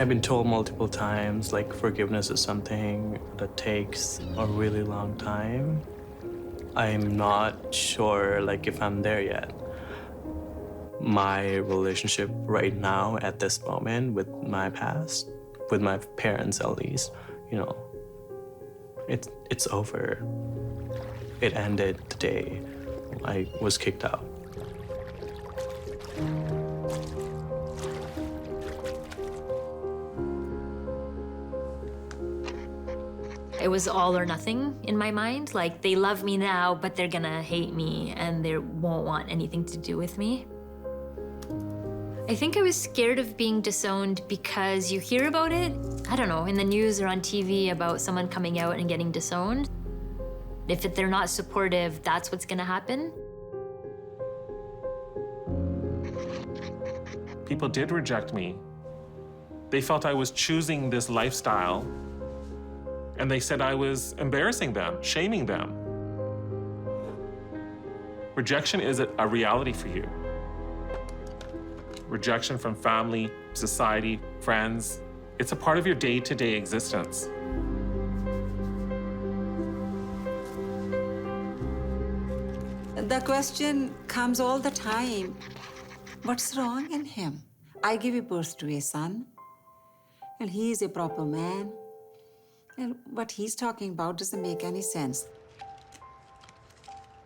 I've been told multiple times, like, forgiveness is something that takes a really long time. I'm not sure, like, if I'm there yet. My relationship right now, at this moment, with my past, with my parents at least, you know, it's over. It ended the day I was kicked out. It was all or nothing in my mind. Like, they love me now, but they're gonna hate me and they won't want anything to do with me. I think I was scared of being disowned because you hear about it, I don't know, in the news or on TV about someone coming out and getting disowned. If they're not supportive, that's what's gonna happen. People did reject me. They felt I was choosing this lifestyle, and they said I was embarrassing them, shaming them. Rejection is a reality for you. Rejection from family, society, friends. It's a part of your day-to-day existence. The question comes all the time, what's wrong in him? I gave birth to a son, and he is a proper man. And what he's talking about doesn't make any sense.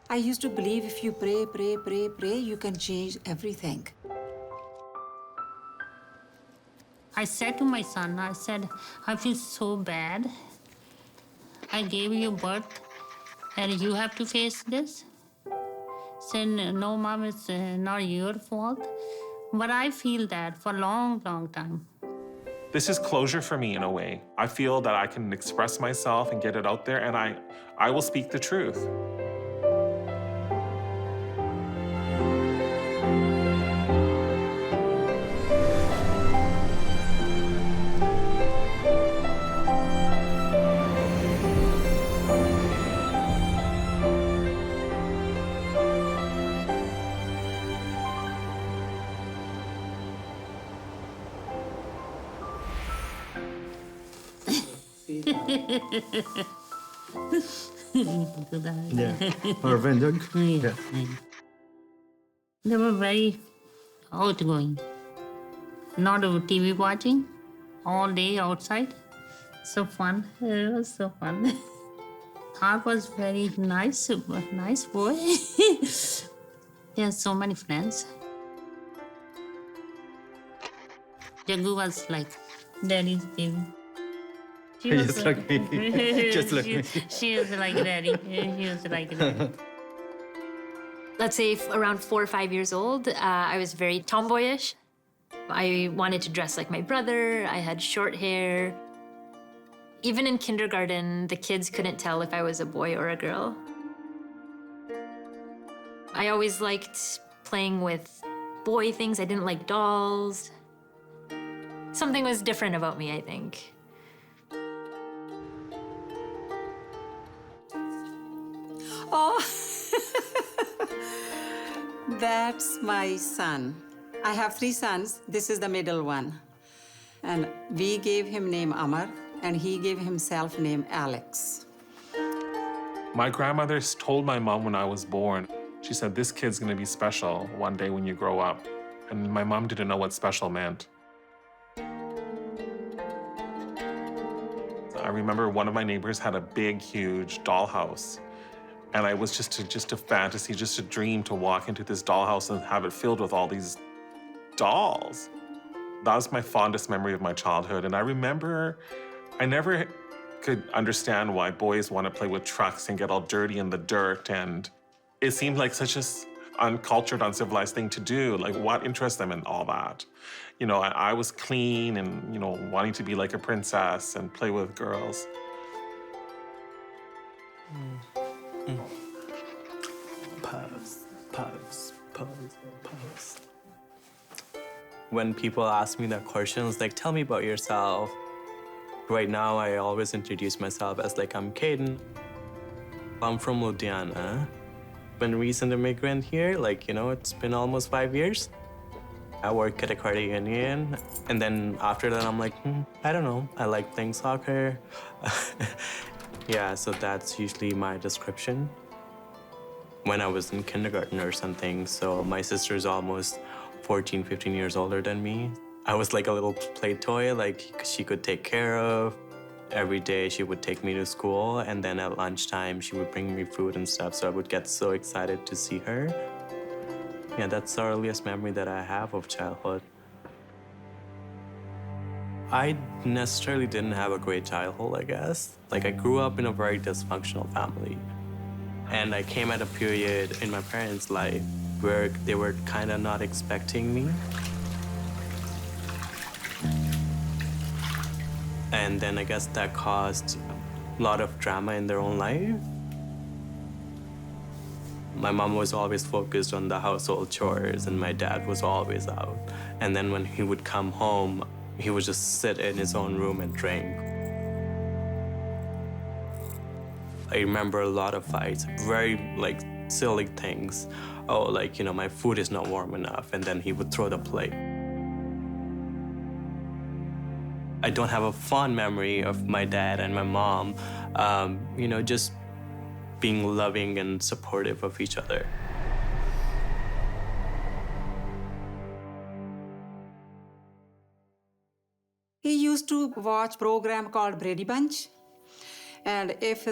I used to believe if you pray, pray, pray, pray, you can change everything. I said to my son, I said, I feel so bad. I gave you birth, and you have to face this. Said, no, Mom, it's not your fault. But I feel that for a long, long time. This is closure for me in a way. I feel that I can express myself and get it out there, and I will speak the truth. Yeah. Or Venjog. Yeah. They were very outgoing. Not TV watching, all day outside. So fun. It was so fun. Art was very nice boy. He has so many friends. Jagu was like daddy's baby. Just like me. Just like me. She was like daddy. She was like daddy. Let's say around 4 or 5 years old, I was very tomboyish. I wanted to dress like my brother. I had short hair. Even in kindergarten, the kids couldn't tell if I was a boy or a girl. I always liked playing with boy things. I didn't like dolls. Something was different about me, I think. Oh, that's my son. I have 3 sons. This is the middle one. And we gave him name Amar, and he gave himself name Alex. My grandmother told my mom when I was born, she said, this kid's gonna be special one day when you grow up. And my mom didn't know what special meant. I remember one of my neighbors had a big, huge dollhouse. And I was just a fantasy, just a dream to walk into this dollhouse and have it filled with all these dolls. That was my fondest memory of my childhood. And I remember I never could understand why boys want to play with trucks and get all dirty in the dirt. And it seemed like such an uncultured, uncivilized thing to do. Like, what interests them in all that? You know, I was clean and, you know, wanting to be like a princess and play with girls. Pose, pose, pose, pose. When people ask me that questions, like, tell me about yourself. Right now, I always introduce myself as, like, I'm Caden. I'm from Ludhiana. Been a recent immigrant here, like, you know, it's been almost 5 years. I work at a credit union, and then after that, I'm like, I don't know. I like playing soccer. Yeah, so that's usually my description. When I was in kindergarten or something, so my sister's almost 14, 15 years older than me. I was like a little play toy, like she could take care of. Every day she would take me to school, and then at lunchtime she would bring me food and stuff, so I would get so excited to see her. Yeah, that's the earliest memory that I have of childhood. I necessarily didn't have a great childhood, I guess. Like, I grew up in a very dysfunctional family. And I came at a period in my parents' life where they were kind of not expecting me. And then I guess that caused a lot of drama in their own life. My mom was always focused on the household chores, and my dad was always out. And then when he would come home, he would just sit in his own room and drink. I remember a lot of fights, very like silly things. Oh, like, my food is not warm enough, and then he would throw the plate. I don't have a fond memory of my dad and my mom, just being loving and supportive of each other. He used to watch program called Brady Bunch. And if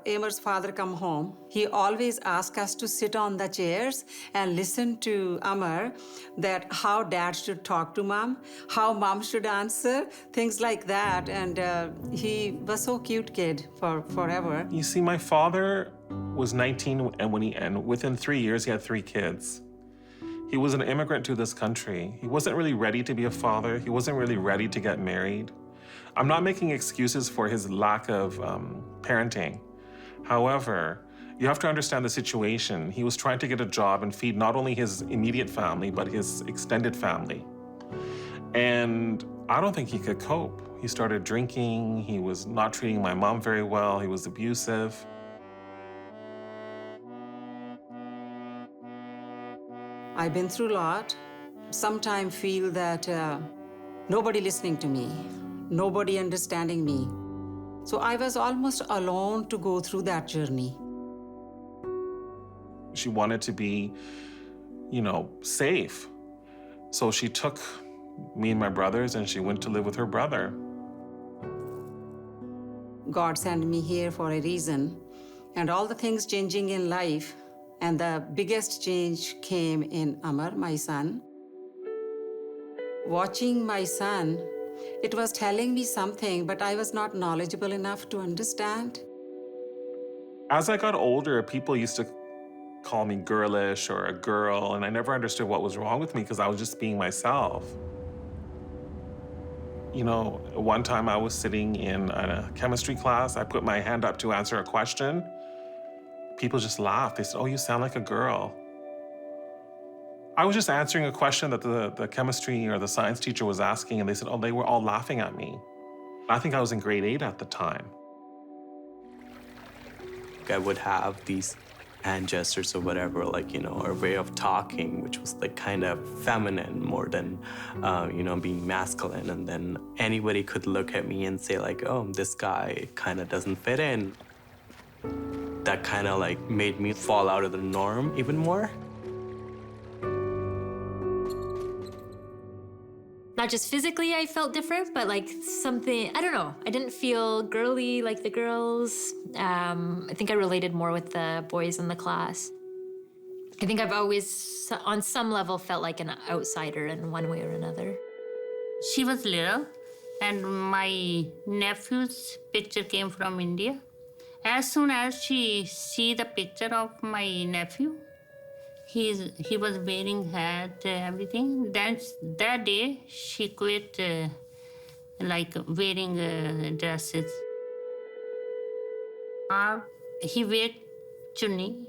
Amer's father come home, he always asked us to sit on the chairs and listen to Amer that how dad should talk to mom, how mom should answer, things like that. And he was so cute kid for forever. You see, my father was 19, and within 3 years, he had 3 kids. He was an immigrant to this country. He wasn't really ready to be a father. He wasn't really ready to get married. I'm not making excuses for his lack of parenting. However, you have to understand the situation. He was trying to get a job and feed not only his immediate family, but his extended family. And I don't think he could cope. He started drinking. He was not treating my mom very well. He was abusive. I've been through a lot. Sometimes feel that nobody listening to me, nobody understanding me. So I was almost alone to go through that journey. She wanted to be, safe. So she took me and my brothers and she went to live with her brother. God sent me here for a reason, and all the things changing in life. And the biggest change came in Amar, my son. Watching my son, it was telling me something, but I was not knowledgeable enough to understand. As I got older, people used to call me girlish or a girl, and I never understood what was wrong with me because I was just being myself. One time I was sitting in a chemistry class. I put my hand up to answer a question. People just laughed. They said, "Oh, you sound like a girl." I was just answering a question that the chemistry or the science teacher was asking, and they said, "Oh, they were all laughing at me." I think I was in grade 8 at the time. I would have these hand gestures or whatever, or way of talking, which was like kind of feminine more than, being masculine. And then anybody could look at me and say like, "Oh, this guy kind of doesn't fit in." That kind of made me fall out of the norm even more. Not just physically I felt different, but something, I don't know. I didn't feel girly like the girls. I think I related more with the boys in the class. I think I've always, on some level, felt like an outsider in one way or another. She was little, and my nephew's picture came from India. As soon as she see the picture of my nephew, he was wearing hat, everything. Then that day she quit wearing dresses. He wear chunni.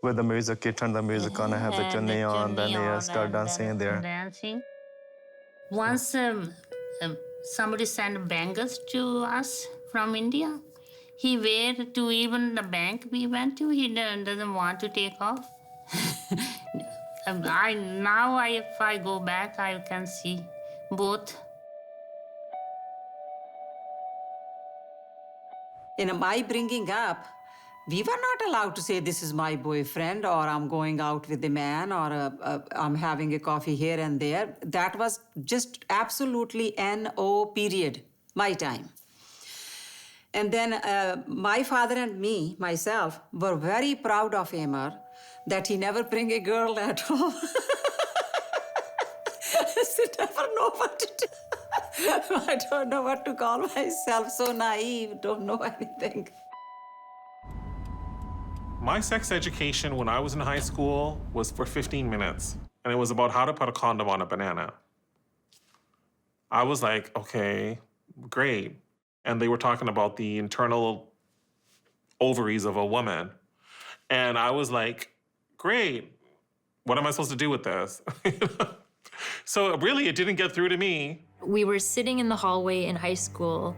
With the music, he turned the music on, I have the chunni on, then he start dancing there. Dancing. Once somebody sent bangles to us from India. He wear to even the bank we went to, he doesn't want to take off. If I go back, I can see both. In my bringing up, we were not allowed to say, this is my boyfriend, or I'm going out with a man, or I'm having a coffee here and there. That was just absolutely NO period, my time. And then my father and myself, were very proud of Amar, that he never bring a girl at home. I never know what to do. I don't know what to call myself. So naive, don't know anything. My sex education when I was in high school was for 15 minutes, and it was about how to put a condom on a banana. I was like, okay, great. And they were talking about the internal ovaries of a woman. And I was like, great. What am I supposed to do with this? So really, it didn't get through to me. We were sitting in the hallway in high school,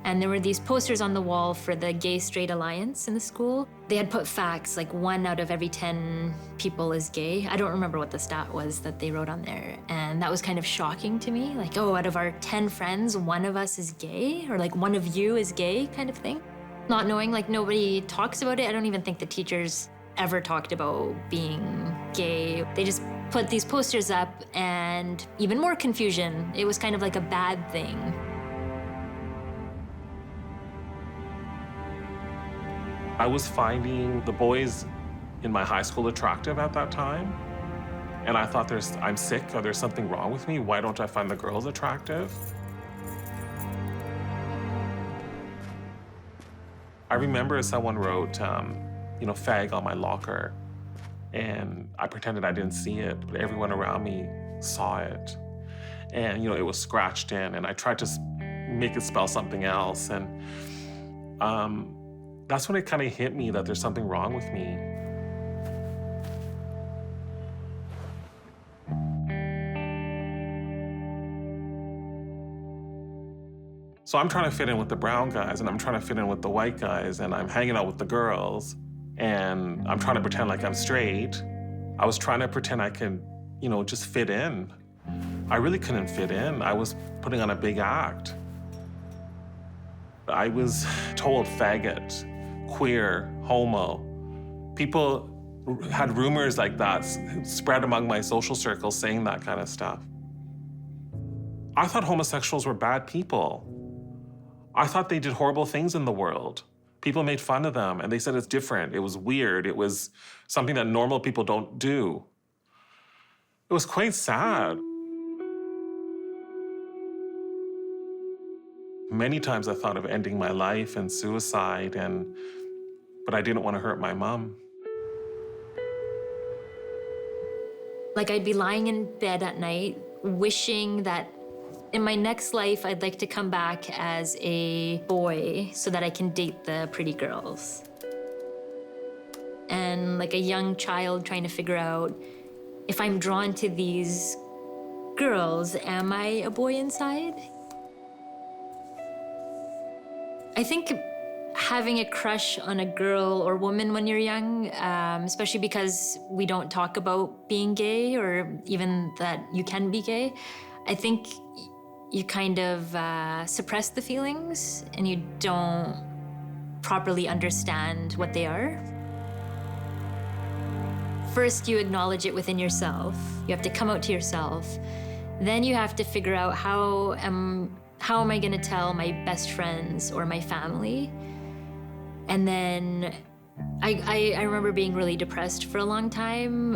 and there were these posters on the wall for the Gay Straight Alliance in the school. They had put facts, like 1 out of every 10 people is gay. I don't remember what the stat was that they wrote on there. And that was kind of shocking to me. Like, oh, out of our 10 friends, 1 of us is gay? Or like, 1 of you is gay kind of thing. Not knowing, like, nobody talks about it. I don't even think the teachers ever talked about being gay. They just put these posters up, and even more confusion. It was kind of like a bad thing. I was finding the boys in my high school attractive at that time. And I thought I'm sick, or there's something wrong with me. Why don't I find the girls attractive? I remember someone wrote, fag on my locker. And I pretended I didn't see it, but everyone around me saw it. And, it was scratched in, and I tried to make it spell something else. And that's when it kind of hit me that there's something wrong with me. So I'm trying to fit in with the brown guys, and I'm trying to fit in with the white guys, and I'm hanging out with the girls, and I'm trying to pretend like I'm straight. I was trying to pretend I could, just fit in. I really couldn't fit in. I was putting on a big act. I was told faggot, queer, homo. People had rumors like that spread among my social circles saying that kind of stuff. I thought homosexuals were bad people. I thought they did horrible things in the world. People made fun of them, and they said it's different. It was weird. It was something that normal people don't do. It was quite sad. Many times I thought of ending my life and suicide, but I didn't want to hurt my mom. Like, I'd be lying in bed at night, wishing that in my next life, I'd like to come back as a boy so that I can date the pretty girls. And like a young child trying to figure out, if I'm drawn to these girls, am I a boy inside? I think having a crush on a girl or woman when you're young, especially because we don't talk about being gay or even that you can be gay, I think you kind of suppress the feelings and you don't properly understand what they are. First, you acknowledge it within yourself. You have to come out to yourself. Then you have to figure out how am I gonna tell my best friends or my family? And then I remember being really depressed for a long time,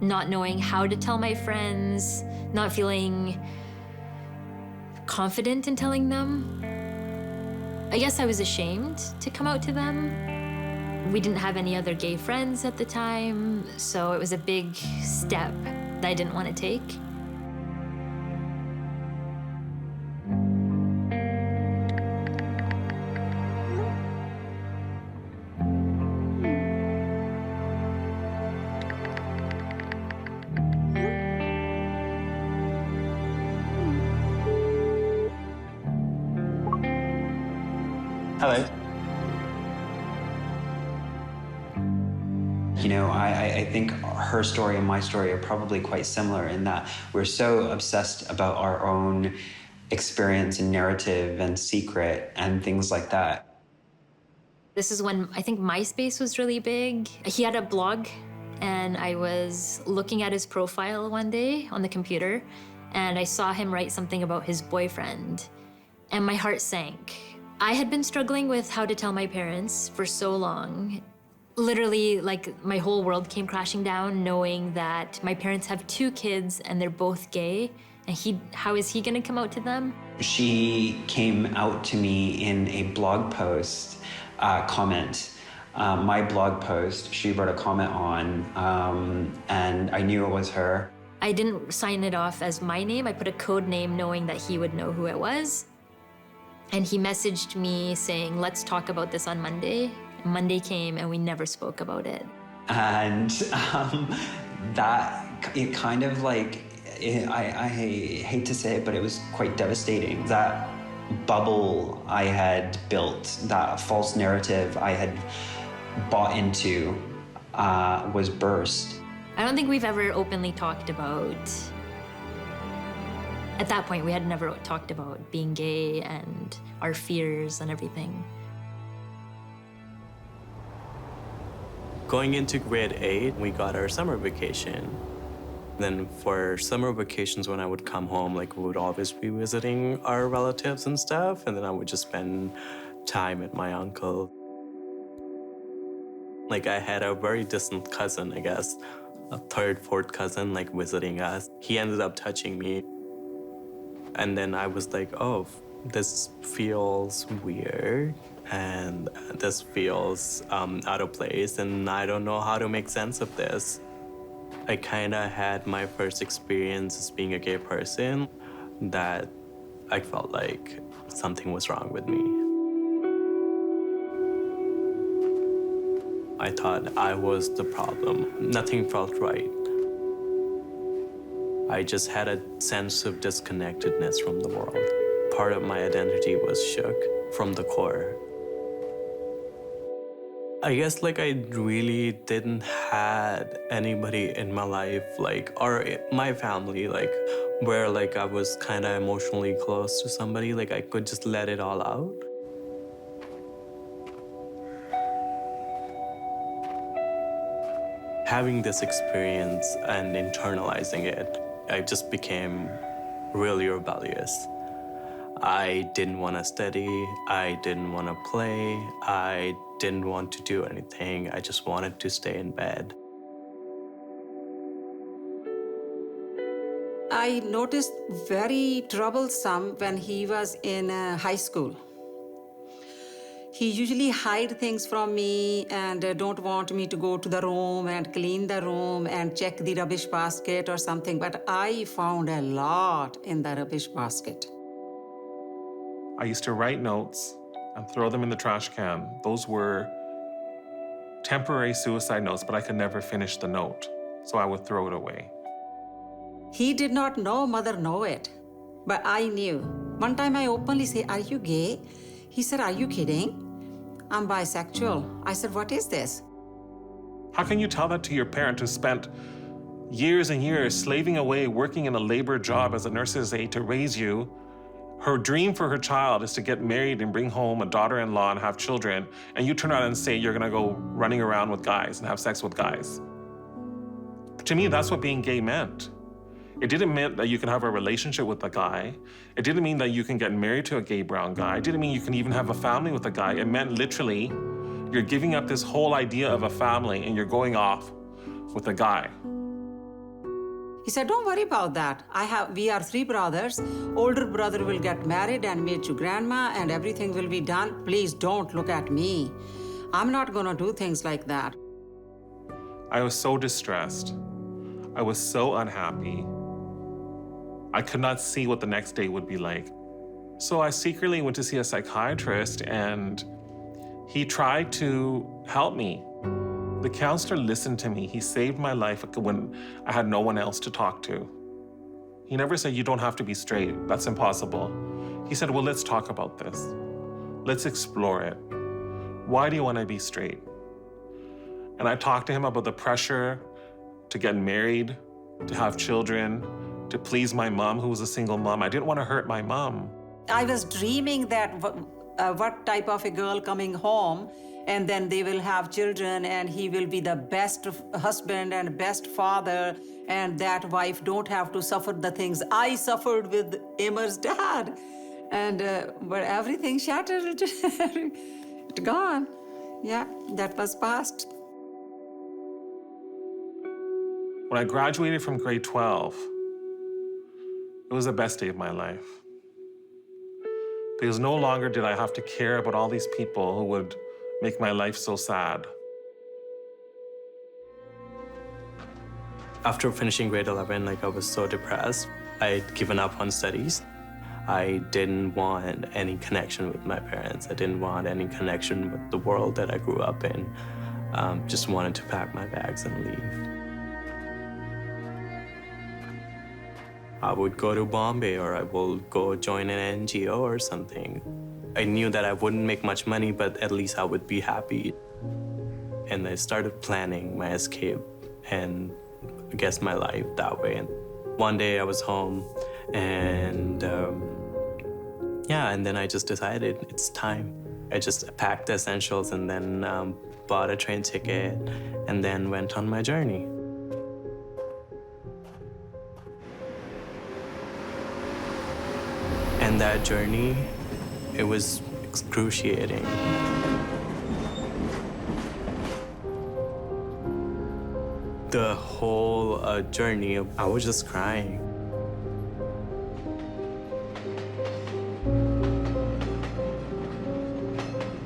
not knowing how to tell my friends, not feeling confident in telling them. I guess I was ashamed to come out to them. We didn't have any other gay friends at the time, so it was a big step that I didn't want to take. Hello. you know, I think her story and my story are probably quite similar in that we're so obsessed about our own experience and narrative and secret and things like that. This is when I think MySpace was really big. He had a blog, and I was looking at his profile one day on the computer, and I saw him write something about his boyfriend, and my heart sank. I had been struggling with how to tell my parents for so long. Literally, like, my whole world came crashing down knowing that my parents have 2 kids and they're both gay, and how is he gonna come out to them? She came out to me in a blog post comment. My blog post, she wrote a comment on, and I knew it was her. I didn't sign it off as my name. I put a code name knowing that he would know who it was. And he messaged me saying, let's talk about this on Monday. Monday came and we never spoke about it. And it kind of like, I hate to say it, but it was quite devastating. That bubble I had built, that false narrative I had bought into was burst. I don't think we've ever openly talked about, at that point, we had never talked about being gay and our fears and everything. Going into grade 8, we got our summer vacation. Then for summer vacations, when I would come home, like, we would always be visiting our relatives and stuff, and then I would just spend time with my uncle. Like, I had a very distant cousin, I guess, a 3rd, 4th cousin, like, visiting us. He ended up touching me. And then I was like, oh, this feels weird, and this feels out of place, and I don't know how to make sense of this. I kind of had my first experience as being a gay person that I felt like something was wrong with me. I thought I was the problem. Nothing felt right. I just had a sense of disconnectedness from the world. Part of my identity was shook from the core. I guess, like, I really didn't had anybody in my life, like, or my family, like, where, like, I was kind of emotionally close to somebody, like, I could just let it all out. Having this experience and internalizing it, I just became really rebellious. I didn't want to study, I didn't want to play, I didn't want to do anything. I just wanted to stay in bed. I noticed very troublesome when he was in high school. He usually hide things from me and don't want me to go to the room and clean the room and check the rubbish basket or something, but I found a lot in the rubbish basket. I used to write notes and throw them in the trash can. Those were temporary suicide notes, but I could never finish the note, so I would throw it away. He did not know, mother know it, but I knew. One time I openly say, are you gay? He said, are you kidding? I'm bisexual. I said, what is this? How can you tell that to your parent who spent years and years slaving away, working in a labor job as a nurse's aide to raise you? Her dream for her child is to get married and bring home a daughter-in-law and have children, and you turn around and say you're gonna go running around with guys and have sex with guys. To me, that's what being gay meant. It didn't mean that you can have a relationship with a guy. It didn't mean that you can get married to a gay brown guy. It didn't mean you can even have a family with a guy. It meant literally you're giving up this whole idea of a family and you're going off with a guy. He said, don't worry about that. We are 3 brothers. Older brother will get married and meet your grandma and everything will be done. Please don't look at me. I'm not gonna do things like that. I was so distressed. I was so unhappy. I could not see what the next day would be like. So I secretly went to see a psychiatrist and he tried to help me. The counselor listened to me. He saved my life when I had no one else to talk to. He never said, you don't have to be straight. That's impossible. He said, well, let's talk about this. Let's explore it. Why do you want to be straight? And I talked to him about the pressure to get married, to have children, to please my mom, who was a single mom. I didn't want to hurt my mom. I was dreaming that what type of a girl coming home, and then they will have children, and he will be the best husband and best father, and that wife don't have to suffer the things I suffered with Emer's dad. And but everything shattered, it gone. Yeah, that was past. When I graduated from grade 12, it was the best day of my life. Because no longer did I have to care about all these people who would make my life so sad. After finishing grade 11, I was so depressed. I'd given up on studies. I didn't want any connection with my parents. I didn't want any connection with the world that I grew up in. Just wanted to pack my bags and leave. I would go to Bombay, or I will go join an NGO or something. I knew that I wouldn't make much money, but at least I would be happy. And I started planning my escape and I guess my life that way. And one day I was home and and then I just decided it's time. I just packed the essentials and then bought a train ticket and then went on my journey. And that journey, it was excruciating. The whole journey, I was just crying.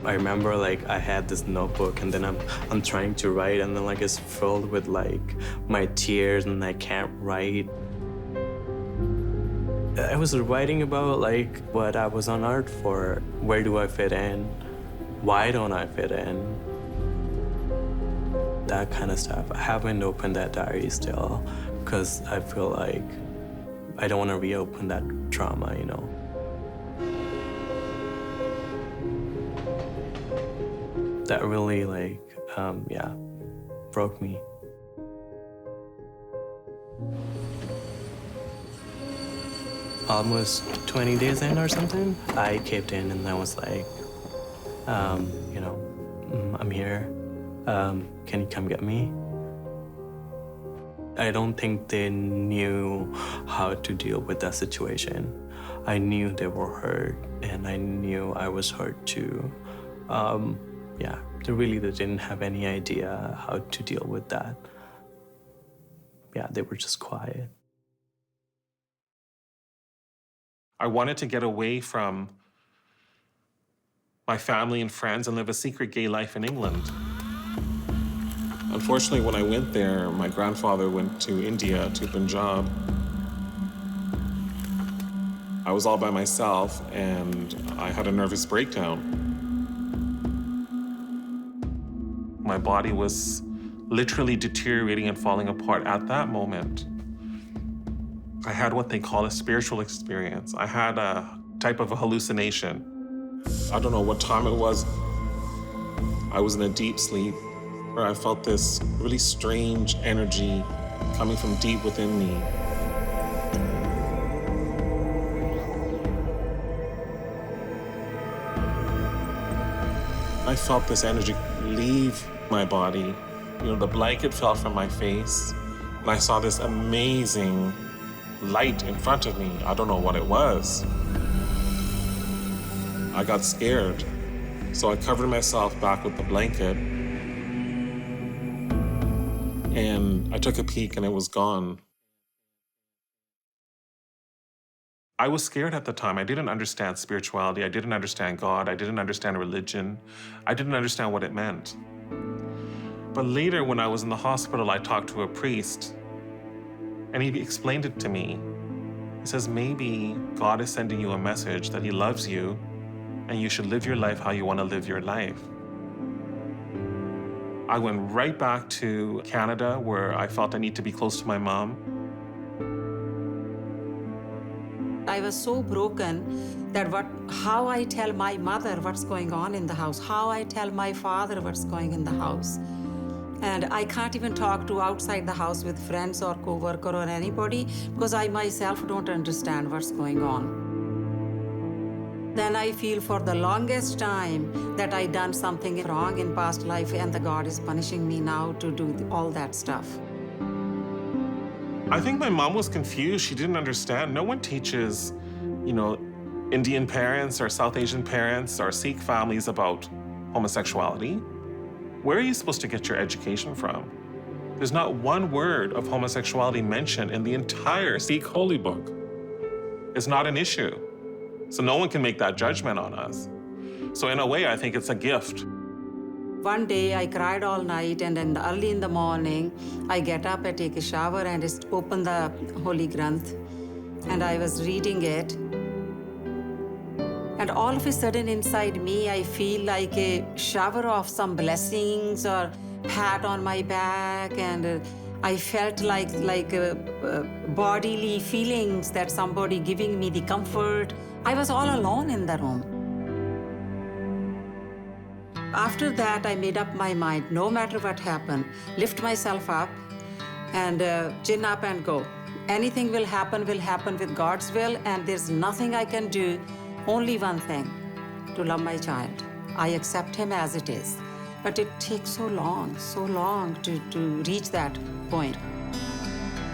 I remember I had this notebook and then I'm trying to write and then it's filled with my tears and I can't write. I was writing about what I was on earth for. Where do I fit in? Why don't I fit in? That kind of stuff. I haven't opened that diary still because I feel like I don't want to reopen that trauma, you know. That really broke me. Almost 20 days in or something, I caved in and I was like, I'm here. Can you come get me? I don't think they knew how to deal with that situation. I knew they were hurt and I knew I was hurt too. They didn't have any idea how to deal with that. Yeah, they were just quiet. I wanted to get away from my family and friends and live a secret gay life in England. Unfortunately, when I went there, my grandfather went to India, to Punjab. I was all by myself and I had a nervous breakdown. My body was literally deteriorating and falling apart at that moment. I had what they call a spiritual experience. I had a type of a hallucination. I don't know what time it was. I was in a deep sleep where I felt this really strange energy coming from deep within me. I felt this energy leave my body. The blanket fell from my face, and I saw this amazing light in front of me. I don't know what it was. I got scared, so I covered myself back with the blanket, and I took a peek and it was gone. I was scared at the time. I didn't understand spirituality. I didn't understand God. I didn't understand religion. I didn't understand what it meant. But later, when I was in the hospital, I talked to a priest, and he explained it to me. He says, maybe God is sending you a message that he loves you, and you should live your life how you want to live your life. I went right back to Canada, where I felt I need to be close to my mom. I was so broken that how I tell my mother what's going on in the house, how I tell my father what's going in the house. And I can't even talk to outside the house with friends or co-worker or anybody because I myself don't understand what's going on. Then I feel for the longest time that I done something wrong in past life and the God is punishing me now to do all that stuff. I think my mom was confused. She didn't understand. No one teaches, Indian parents or South Asian parents or Sikh families about homosexuality. Where are you supposed to get your education from? There's not one word of homosexuality mentioned in the entire Sikh holy book. It's not an issue. So no one can make that judgment on us. So in a way, I think it's a gift. One day I cried all night, and then early in the morning, I get up, I take a shower, and just open the Holy Granth, and I was reading it. And all of a sudden inside me, I feel like a shower of some blessings or pat on my back, and I felt like bodily feelings that somebody giving me the comfort. I was all alone in the room. After that, I made up my mind, no matter what happened, lift myself up and chin up and go. Anything will happen with God's will, and there's nothing I can do. Only one thing, to love my child. I accept him as it is. But it takes so long to reach that point.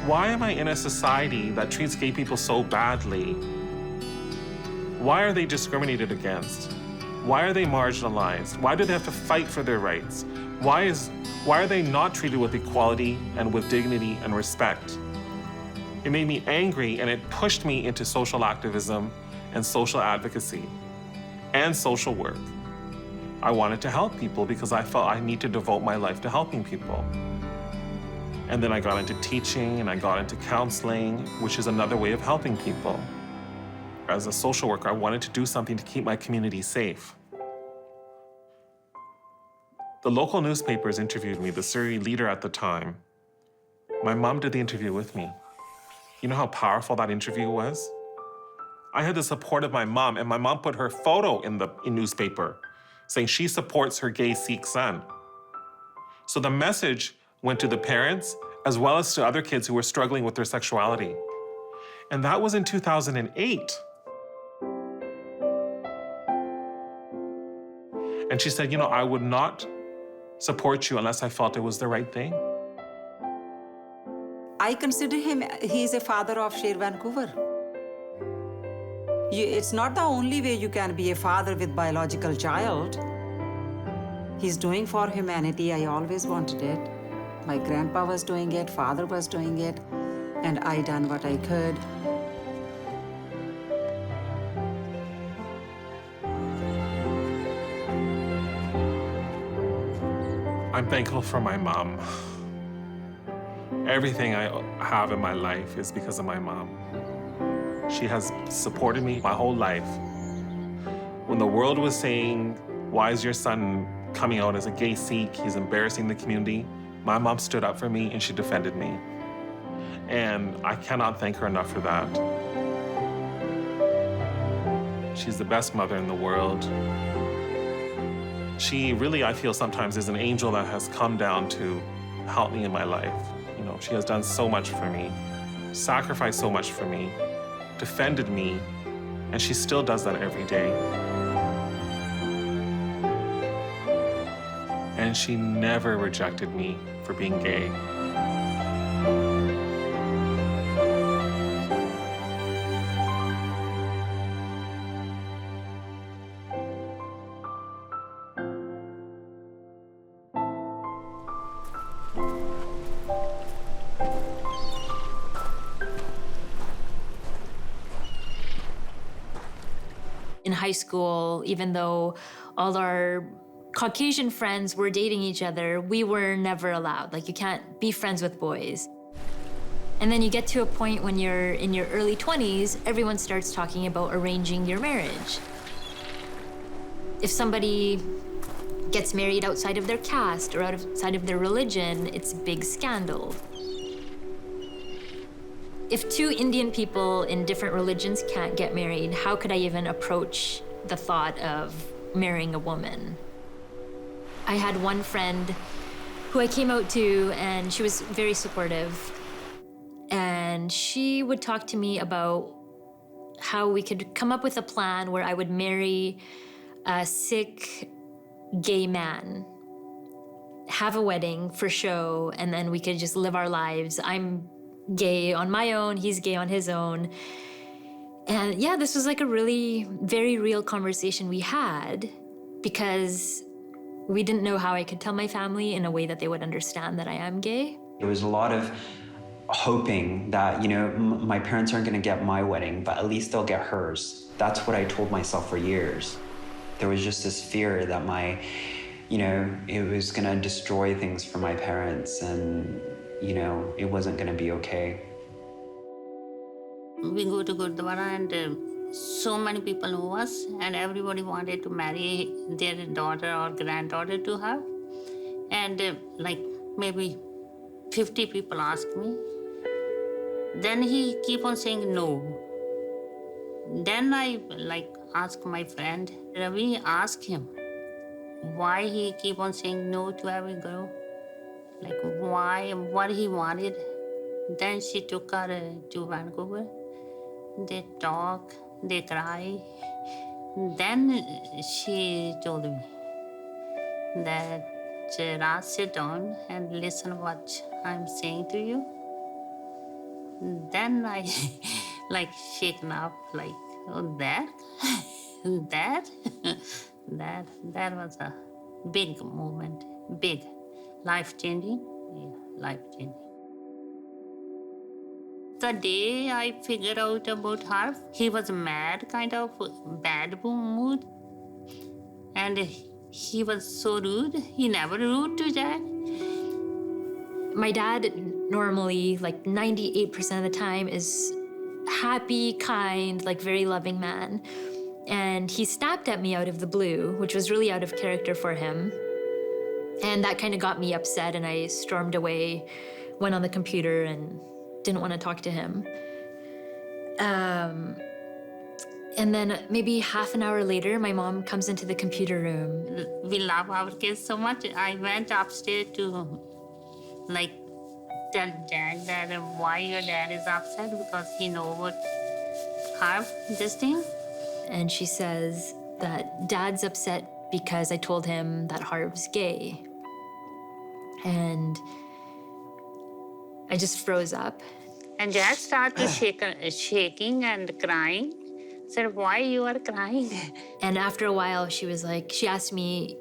Why am I in a society that treats gay people so badly? Why are they discriminated against? Why are they marginalized? Why do they have to fight for their rights? Why are they not treated with equality and with dignity and respect? It made me angry, and it pushed me into social activism and social advocacy and social work. I wanted to help people because I felt I need to devote my life to helping people. And then I got into teaching and I got into counseling, which is another way of helping people. As a social worker, I wanted to do something to keep my community safe. The local newspapers interviewed me, the Surrey Leader at the time. My mom did the interview with me. You know how powerful that interview was? I had the support of my mom, and my mom put her photo in the newspaper saying she supports her gay Sikh son. So the message went to the parents as well as to other kids who were struggling with their sexuality. And that was in 2008. And she said, I would not support you unless I felt it was the right thing. I consider him, he's a father of Sher Vancouver. It's not the only way you can be a father with biological child. He's doing for humanity. I always wanted it. My grandpa was doing it, father was doing it, and I done what I could. I'm thankful for my mom. Everything I have in my life is because of my mom. She has supported me my whole life. When the world was saying, why is your son coming out as a gay Sikh? He's embarrassing the community. My mom stood up for me and she defended me. And I cannot thank her enough for that. She's the best mother in the world. She really, I feel sometimes, is an angel that has come down to help me in my life. She has done so much for me, sacrificed so much for me, defended me, and she still does that every day. And she never rejected me for being gay. In high school, even though all our Caucasian friends were dating each other, we were never allowed. You can't be friends with boys. And then you get to a point when you're in your early 20s, everyone starts talking about arranging your marriage. If somebody gets married outside of their caste or outside of their religion, it's a big scandal. If two Indian people in different religions can't get married, how could I even approach the thought of marrying a woman? I had one friend who I came out to, and she was very supportive. And she would talk to me about how we could come up with a plan where I would marry a Sikh gay man, have a wedding for show, and then we could just live our lives. I'm gay on my own, he's gay on his own. And yeah, this was like a really very real conversation we had, because we didn't know how I could tell my family in a way that they would understand that I am gay. There was a lot of hoping that, you know, my parents aren't going to get my wedding, but at least they'll get hers. That's what I told myself for years. There was just this fear that it was going to destroy things for my parents, and, it wasn't going to be okay. We go to Gurdwara, and so many people know us, and everybody wanted to marry their daughter or granddaughter to her. And maybe 50 people asked me. Then he keep on saying no. Then I asked my friend Ravi, ask him why he keep on saying no to every girl. Why, what he wanted. Then she took her to Vancouver. They talk, they cry. Then she told me that, Raj, sit down and listen what I'm saying to you. Then I shaken up, oh, that? that was a big moment, big, life-changing, life-changing. The day I figured out about Harv, he was mad, kind of bad mood. And he was so rude. He never rude to Jack. My dad normally, 98% of the time, is happy, kind, very loving man. And he snapped at me out of the blue, which was really out of character for him. And that kind of got me upset, and I stormed away, went on the computer, and didn't want to talk to him. And then maybe half an hour later, my mom comes into the computer room. We love our kids so much. I went upstairs to tell Jack that why your dad is upset, because he know what Harv, this thing. And she says that Dad's upset because I told him that Harv's gay. And I just froze up. And Jack started shaking and crying. Said, why you are crying? And after a while, she asked me,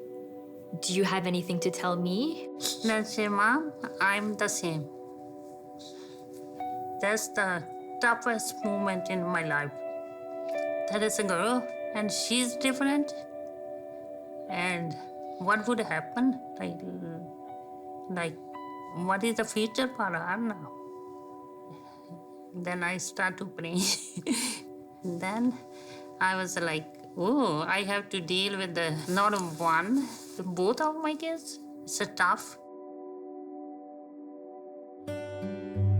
do you have anything to tell me? And I said, Mom, I'm the same. That's the toughest moment in my life. That is a girl, and she's different. And what would happen? What is the future for her now? Then I start to pray. Then I was oh, I have to deal with not one, both of my kids. It's tough.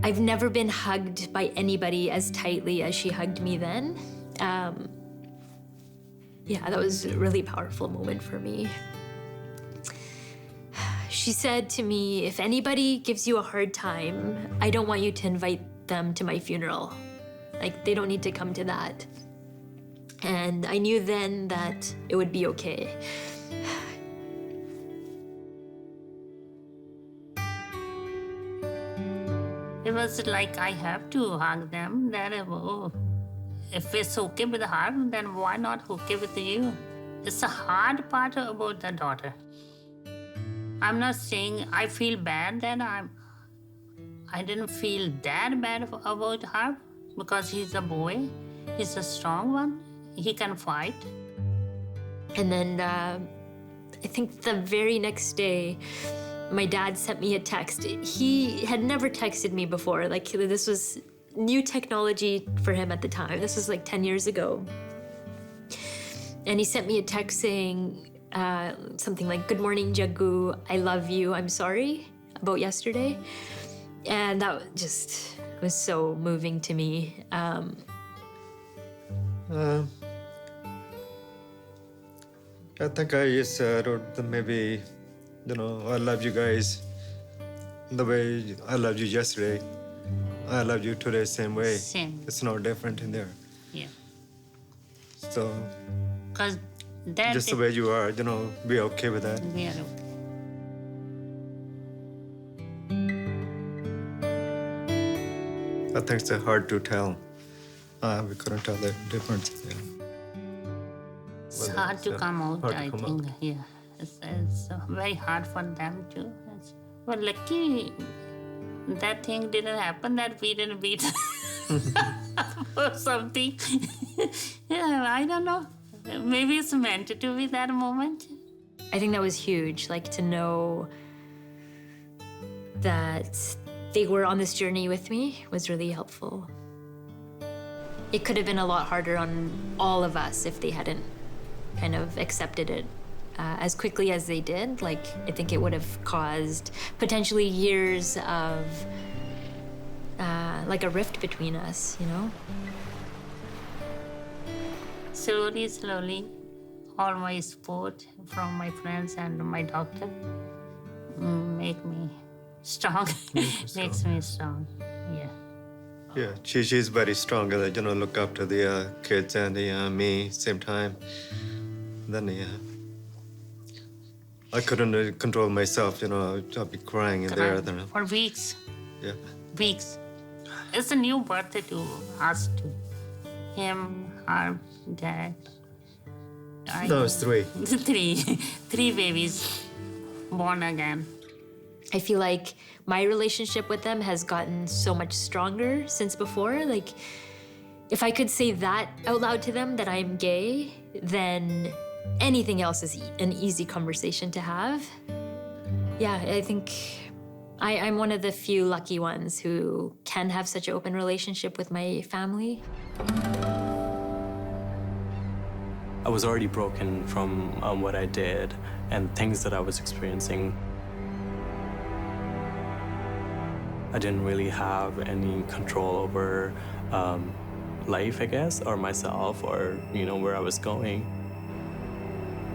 I've never been hugged by anybody as tightly as she hugged me then. That was a really powerful moment for me. She said to me, if anybody gives you a hard time, I don't want you to invite them to my funeral. They don't need to come to that. And I knew then that it would be okay. It was I have to hug them. That, if it's okay with her, then why not okay with you? It's the hard part about the daughter. I'm not saying I feel bad that I didn't feel that bad about her, because he's a boy. He's a strong one. He can fight. And then I think the very next day, my dad sent me a text. He had never texted me before. This was new technology for him at the time. This was 10 years ago. And he sent me a text saying something like, good morning, Jaggu. I love you. I'm sorry about yesterday. And that just was so moving to me. I think I just wrote them maybe, I love you guys. The way I loved you yesterday, I love you today same way. Same. It's no different in there. Yeah. So Because that just the way you are, be okay with that. we are okay. I think it's hard to tell. We couldn't tell the difference. Yeah. It's hard to come out, hard to I come think. out. Yeah. It's very hard for them too. Well, lucky that thing didn't happen, that we didn't beat or something. Yeah, I don't know. Maybe it's meant to be that moment. I think that was huge, like to know that they were on this journey with me was really helpful. It could have been a lot harder on all of us if they hadn't kind of accepted it as quickly as they did. Like, I think it would have caused potentially years of like a rift between us, Slowly, slowly, all my support from my friends and my doctor make me strong. Makes me strong. Yeah. Yeah, she's very strong. Look after the kids and me same time. Then I couldn't control myself. I'd be crying in there. For weeks. Yeah. Weeks. It's a new birthday to us too. Him, our dad. No, it's 3. Three babies born again. I feel like my relationship with them has gotten so much stronger since before. Like, if I could say that out loud to them, that I'm gay, then anything else is an easy conversation to have. Yeah, I think I'm one of the few lucky ones who can have such an open relationship with my family. I was already broken from what I did and things that I was experiencing. I didn't really have any control over life, I guess, or myself, or where I was going.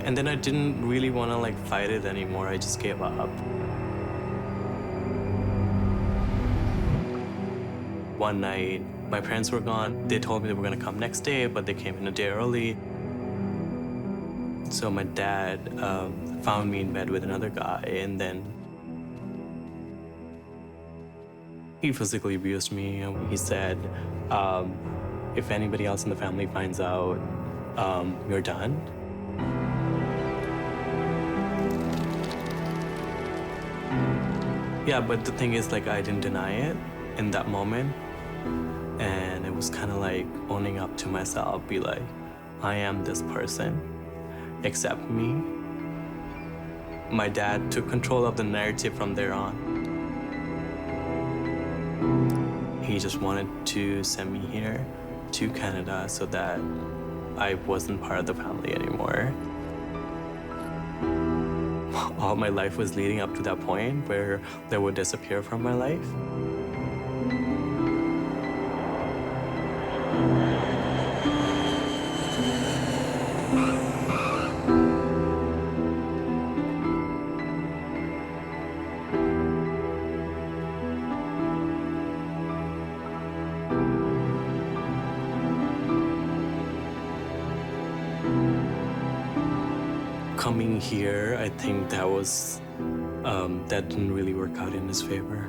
And then I didn't really want to fight it anymore. I just gave up. One night, my parents were gone. They told me they were gonna come next day, but they came in a day early. So my dad found me in bed with another guy, and then he physically abused me. He said, if anybody else in the family finds out, you're done. Yeah, but the thing is, I didn't deny it in that moment. And it was kind of like owning up to myself, be like, I am this person, accept me. My dad took control of the narrative from there on. He just wanted to send me here to Canada so that I wasn't part of the family anymore. All my life was leading up to that point where they would disappear from my life. Coming here, I think that didn't really work out in his favor.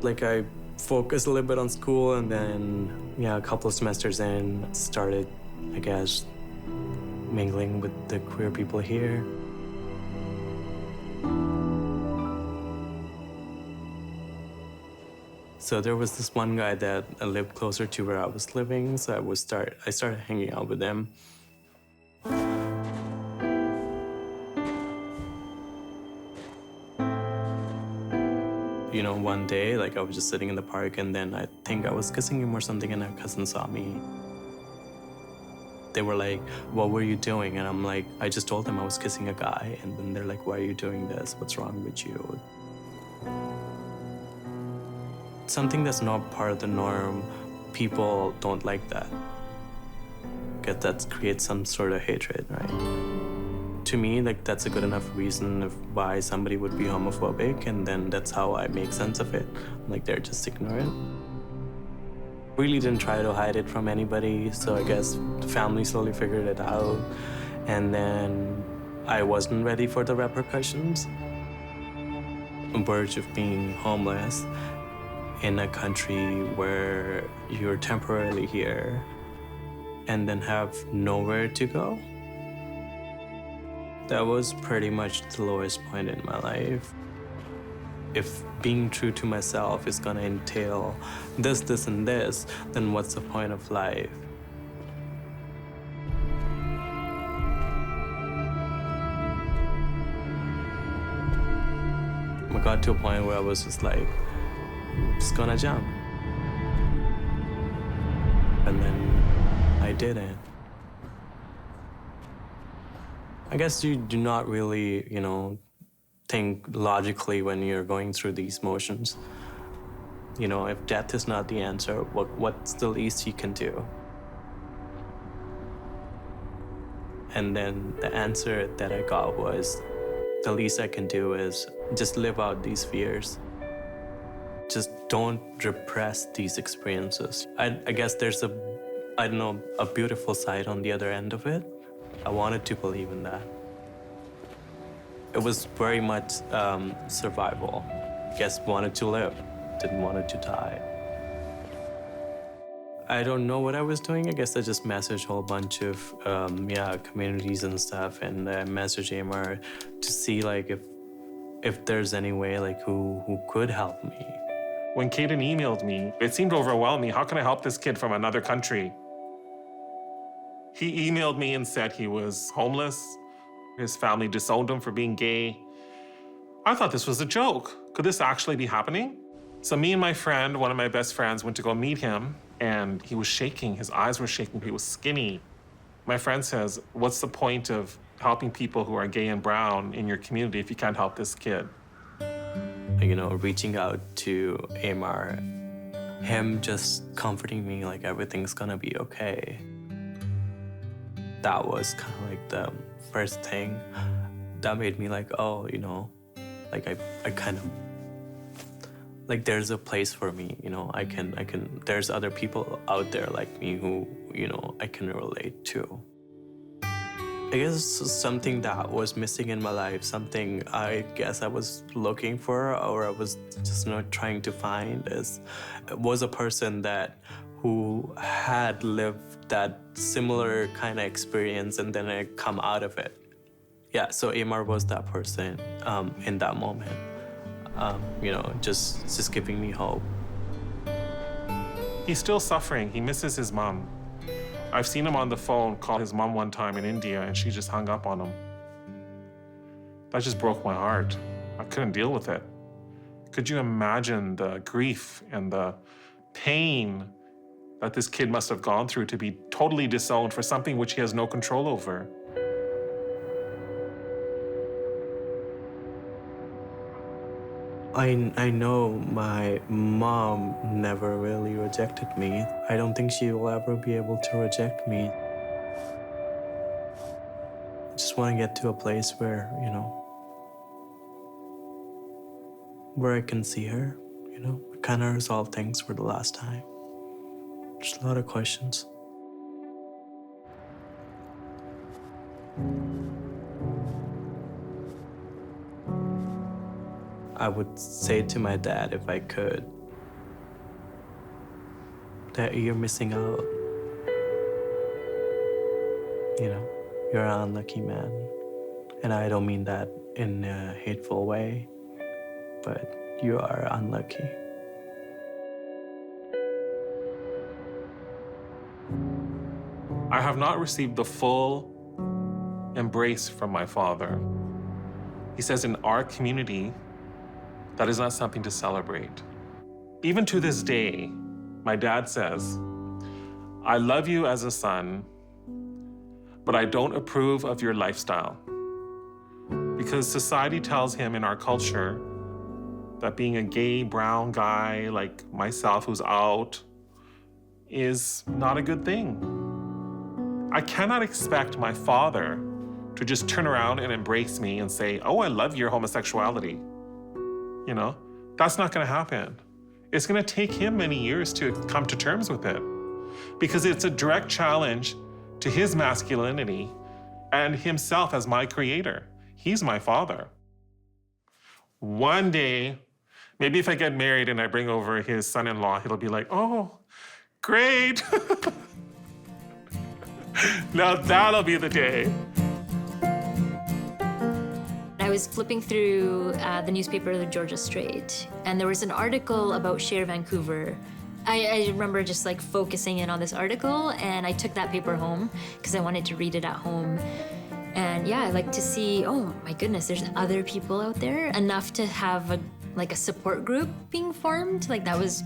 I focused a little bit on school, and then, a couple of semesters in, started, I guess, mingling with the queer people here. So there was this one guy that lived closer to where I was living, so I started hanging out with him. One day, I was just sitting in the park, and then I think I was kissing him or something, and my cousin saw me. They were like, what were you doing? And I'm like, I just told them I was kissing a guy. And then they're like, why are you doing this? What's wrong with you? Something that's not part of the norm, people don't like that. Because that creates some sort of hatred, right? to me, like, that's a good enough reason of why somebody would be homophobic, and then that's how I make sense of it. Like, they're just ignorant. Really didn't try to hide it from anybody, so I guess the family slowly figured it out, and then I wasn't ready for the repercussions. On the verge of being homeless in a country where you're temporarily here and then have nowhere to go. That was pretty much the lowest point in my life. If being true to myself is gonna entail this, this, and this, then what's the point of life? I got to a point where I was just like, I'm just gonna jump. And then I didn't. I guess you do not really, think logically when you're going through these motions. If death is not the answer, what's the least you can do? And then the answer that I got was, the least I can do is just live out these fears. Just don't repress these experiences. I guess there's a beautiful side on the other end of it. I wanted to believe in that. It was very much survival. Guess wanted to live, didn't want to die. I don't know what I was doing. I guess I just messaged a whole bunch of communities and stuff, and I messaged Amar to see like if there's any way like who could help me. When Caden emailed me, it seemed overwhelming. How can I help this kid from another country? He emailed me and said he was homeless. His family disowned him for being gay. I thought this was a joke. Could this actually be happening? So me and my friend, one of my best friends, went to go meet him, and he was shaking. His eyes were shaking. He was skinny. My friend says, what's the point of helping people who are gay and brown in your community if you can't help this kid? Reaching out to Amar, him just comforting me like everything's gonna be okay. That was kind of like the first thing that made me like, oh, like I kind of, like there's a place for me, I can, there's other people out there like me who, I can relate to. I guess something that was missing in my life, something I guess I was looking for or I was just trying to find was a person who had lived that similar kind of experience and then I come out of it. Yeah, so Amar was that person in that moment, just giving me hope. He's still suffering. He misses his mom. I've seen him on the phone call his mom one time in India and she just hung up on him. That just broke my heart. I couldn't deal with it. Could you imagine the grief and the pain that this kid must have gone through to be totally disowned for something which he has no control over? I know my mom never really rejected me. I don't think she will ever be able to reject me. I just want to get to a place where, where I can see her, kind of resolve things for the last time. Just a lot of questions. I would say to my dad, if I could, that you're missing out. You're an unlucky man. And I don't mean that in a hateful way, but you are unlucky. I have not received the full embrace from my father. He says in our community, that is not something to celebrate. Even to this day, my dad says, I love you as a son, but I don't approve of your lifestyle. Because society tells him in our culture that being a gay, brown guy like myself who's out is not a good thing. I cannot expect my father, to just turn around and embrace me and say, oh, I love your homosexuality. You know, that's not going to happen. It's going to take him many years to come to terms with it because it's a direct challenge to his masculinity and himself as my creator. He's my father. One day, maybe if I get married and I bring over his son-in-law, he'll be like, oh, great. Now that'll be the day. I was flipping through the newspaper, the Georgia Straight, and there was an article about Sher Vancouver. I remember just like focusing in on this article, and I took that paper home because I wanted to read it at home. And yeah, I like to see, oh my goodness, there's other people out there, enough to have a support group being formed. Like that was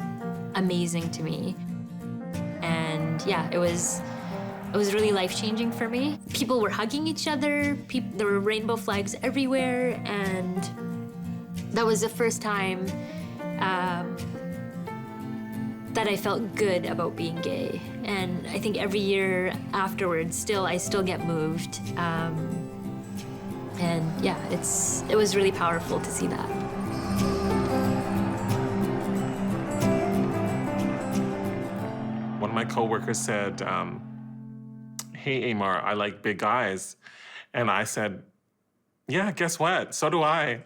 amazing to me. And yeah, it was really life-changing for me. People were hugging each other, there were rainbow flags everywhere, and that was the first time that I felt good about being gay. And I think every year afterwards, I still get moved. And yeah, it was really powerful to see that. One of my coworkers said, hey, Amar, I like big guys. And I said, yeah, guess what? So do I.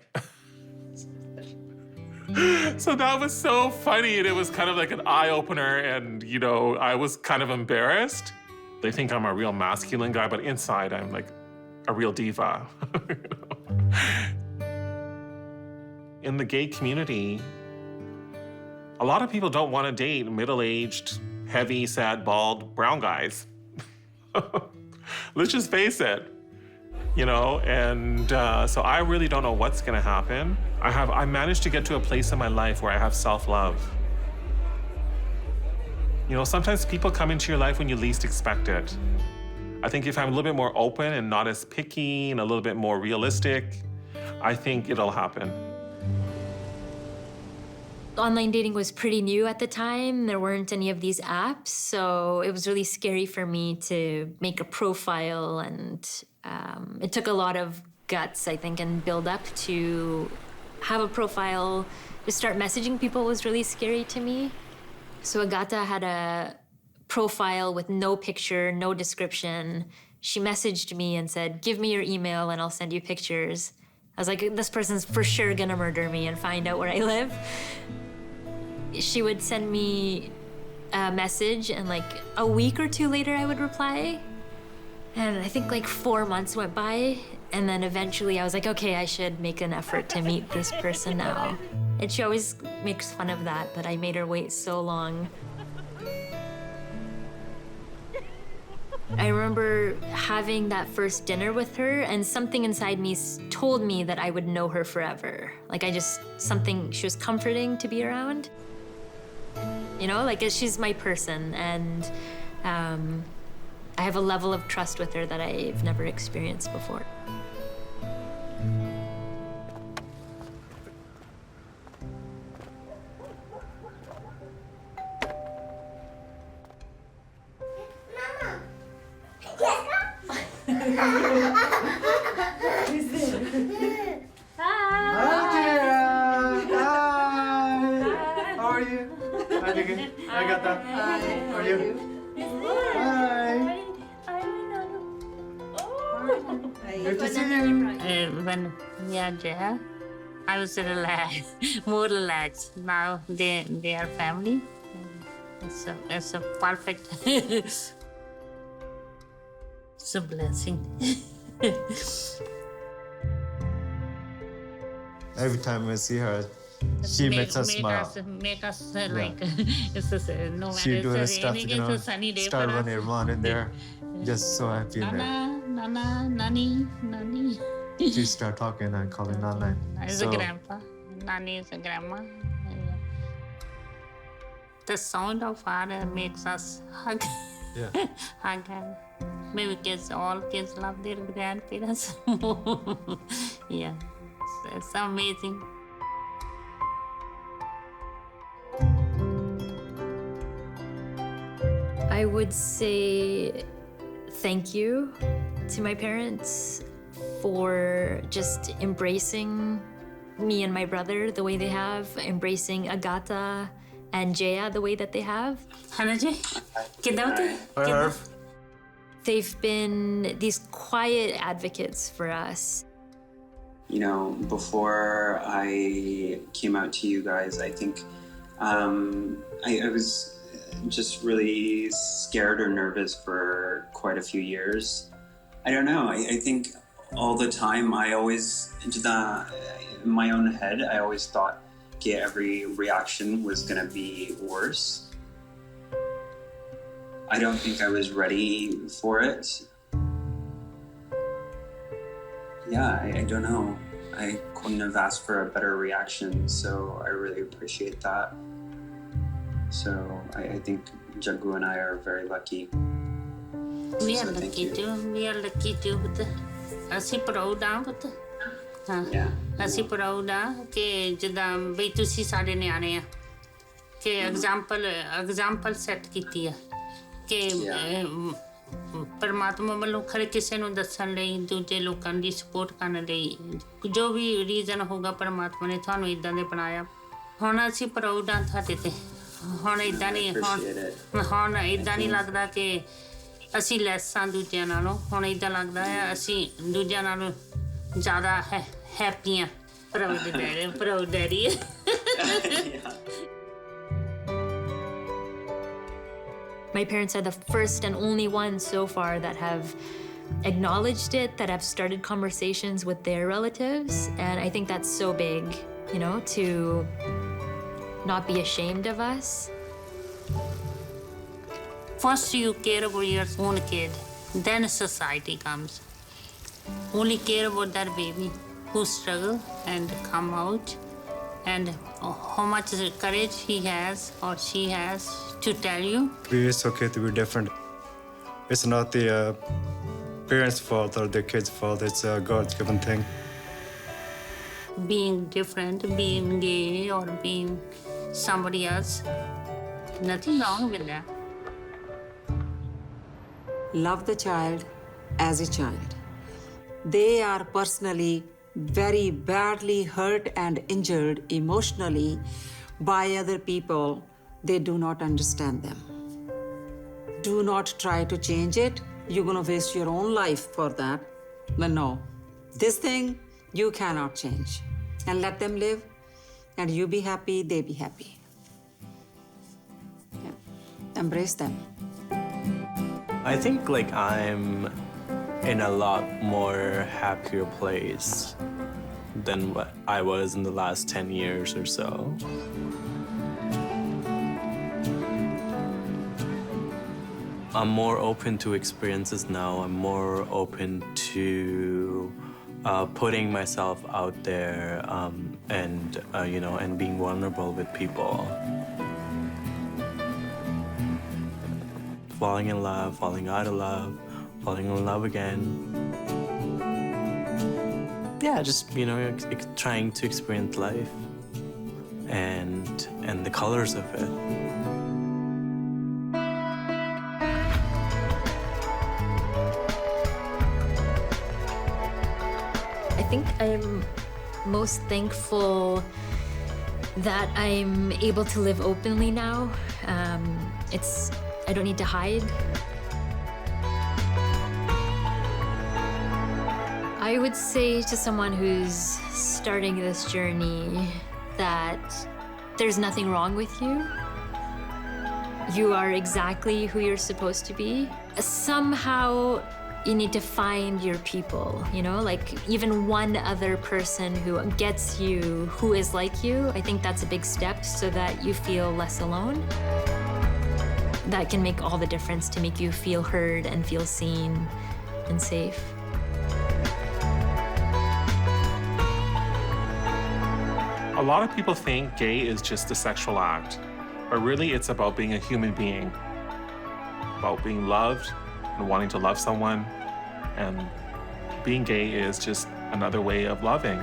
So that was so funny, and it was kind of like an eye-opener, and, you know, I was kind of embarrassed. They think I'm a real masculine guy, but inside I'm like a real diva. You know? In the gay community, a lot of people don't want to date middle-aged, heavy, sad, bald, brown guys. Let's just face it. You know, and so I really don't know what's gonna happen. I managed to get to a place in my life where I have self-love. You know, sometimes people come into your life when you least expect it. I think if I'm a little bit more open and not as picky and a little bit more realistic, I think it'll happen. Online dating was pretty new at the time. There weren't any of these apps, so it was really scary for me to make a profile, and it took a lot of guts, I think, and build up to have a profile. To start messaging people was really scary to me. So Agata had a profile with no picture, no description. She messaged me and said, give me your email and I'll send you pictures. I was like, this person's for sure gonna murder me and find out where I live. She would send me a message, and like a week or two later I would reply. And I think like 4 months went by, and then eventually I was like, okay, I should make an effort to meet this person now. And she always makes fun of that I made her wait so long. I remember having that first dinner with her, and something inside me told me that I would know her forever. Like she was comforting to be around. You know, like she's my person, and I have a level of trust with her that I've never experienced before. When we are there, I was relaxed, more relaxed. Now they are family. It's a perfect. It's a blessing. Every time I see her, she makes us smile. Make us like it's a, no matter She doing it's stuff, raining, you know, it's a sunny day start for when us. they're running there, just so happy. Nana, Nani. She start talking and calling Nana. Is a grandpa. Nani is a grandma. Yeah. The sound of her makes us hug. Yeah. Hug her. Maybe all kids love their grandparents. Yeah, it's amazing. I would say thank you to my parents. for just embracing me and my brother the way they have, embracing Agatha and Jaya the way that they have. Hanaji, kidaw te? Hi, Harv. They've been these quiet advocates for us. You know, before I came out to you guys, I think I was just really scared or nervous for quite a few years. I don't know. I think all the time I always, in my own head, I always thought every reaction was going to be worse. I don't think I was ready for it. Yeah, I don't know. I couldn't have asked for a better reaction, so I really appreciate that. So I think Jaggu and I are very lucky. We are So thank lucky you. too. We are lucky too. But ਅਸੀਂ proud ਹਾਂ ਪੁੱਤ ਹਾਂ Yeah. ਅਸੀਂ proud ਹਾਂ ਕਿ ਜਿੱਦਾਂ ਬਈ ਤੁਸੀਂ ਸਾਡੇ ਨਿਆਣੇ ਆ ਕਿ ਐਗਜ਼ਾਮਪਲ ਸੈੱਟ ਕੀਤੀ ਆ ਕਿ ਪਰਮਾਤਮਾ ਵੱਲੋਂ ਖਰੇ ਕਿਸੇ ਨੂੰ ਦੱਸਣ ਲਈ ਦੂਜੇ ਲੋਕਾਂ ਦੀ ਸਪੋਰਟ ਕਰਨ ਲਈ ਜੋ ਵੀ ਰੀਜ਼ਨ ਹੋਗਾ ਪਰਮਾਤਮਾ ਨੇ ਤੁਹਾਨੂੰ ਇਦਾਂ ਦੇ ਬਣਾਇਆ ਹੁਣ ਅਸੀਂ ਪ੍ਰਾਊਡ ਹਾਂ ਤੁਹਾਡੇ ਤੇ ਹੁਣ ਇਦਾਂ ਨਹੀਂ ਹੁਣ ਇਦਾਂ ਨਹੀਂ ਲੱਗਦਾ ਕਿ ਅਸੀਂ ਲੈਸ ਹਾਂ ਦੂਜਿਆਂ ਨਾਲੋਂ ਹੁਣ ਇਦਾਂ ਲੱਗਦਾ ਹੈ ਅਸੀਂ ਦੂਜਿਆਂ ਨਾਲੋਂ ਜ਼ਿਆਦਾ ਹੈਪੀ ਹਾਂ proud daddy My parents are the first and only ones so far that have acknowledged it, that have started conversations with their relatives. And I think that's so big, you know, to not be ashamed of us. First you care about your own kid, then society comes. Only care about that baby who struggle and come out and how much courage he has or she has to tell you. It's okay to be different. It's not the parents' fault or the kids' fault. It's a God's given thing. Being different, being gay or being somebody else, nothing wrong with that. Love the child as a child. They are personally very badly hurt and injured emotionally by other people. They do not understand them. Do not try to change it. You're going to waste your own life for that. But no, this thing you cannot change. And let them live, and you be happy, they be happy. Yeah. Embrace them. I think like I'm in a lot more happier place than what I was in the last 10 years or so. I'm more open to experiences now. I'm more open to putting myself out there and you know, and being vulnerable with people. Falling in love, falling out of love, falling in love again. Yeah, just, you know, trying to experience life and the colors of it. I think I'm most thankful that I'm able to live openly now. I don't need to hide. I would say to someone who's starting this journey that there's nothing wrong with you. You are exactly who you're supposed to be. Somehow, you need to find your people, you know, like even one other person who gets you, who is like you. I think that's a big step so that you feel less alone. That can make all the difference to make you feel heard and feel seen and safe. A lot of people think gay is just a sexual act, but really it's about being a human being, about being loved and wanting to love someone, and being gay is just another way of loving.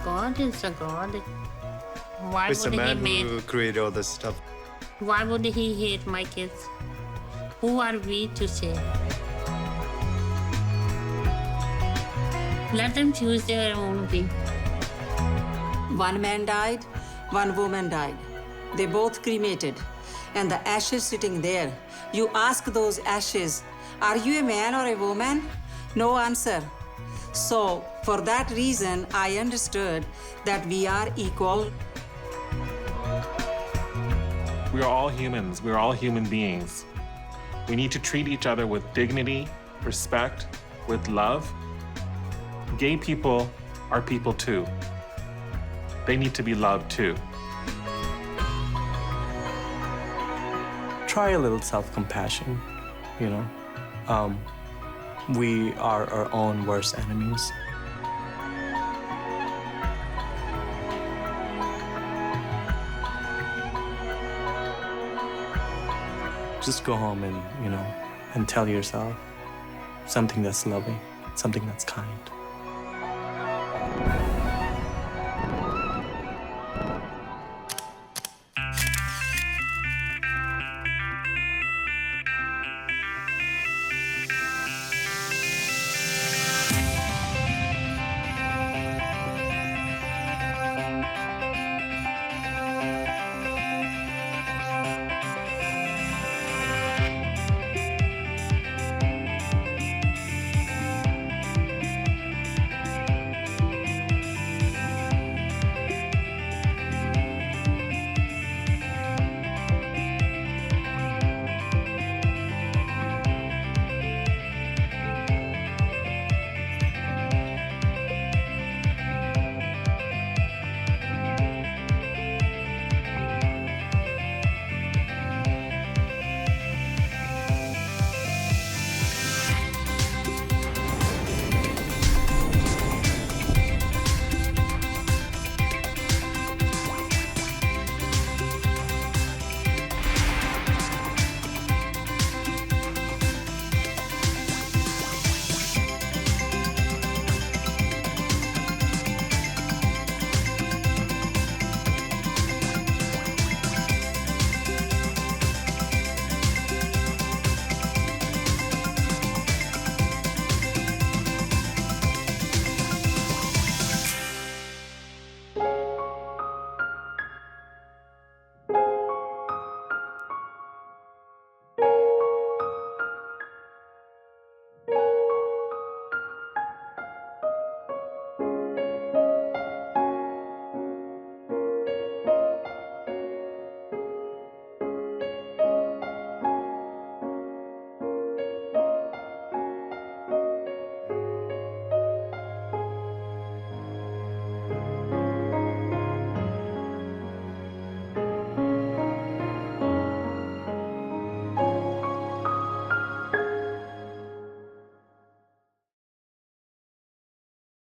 God is a God. Why It's a would he man make? who created all this stuff. Why would he hate my kids? Who are we to say? Let them choose their own way. One man died, one woman died. They both cremated. And the ashes sitting there, you ask those ashes, are you a man or a woman? No answer. So, for that reason, I understood that we are equal. We are all humans. We are all human beings. We need to treat each other with dignity, respect, with love. Gay people are people too. They need to be loved too. Try a little self-compassion, you know? We are our own worst enemies. Just go home and, you know, and tell yourself something that's loving, something that's kind.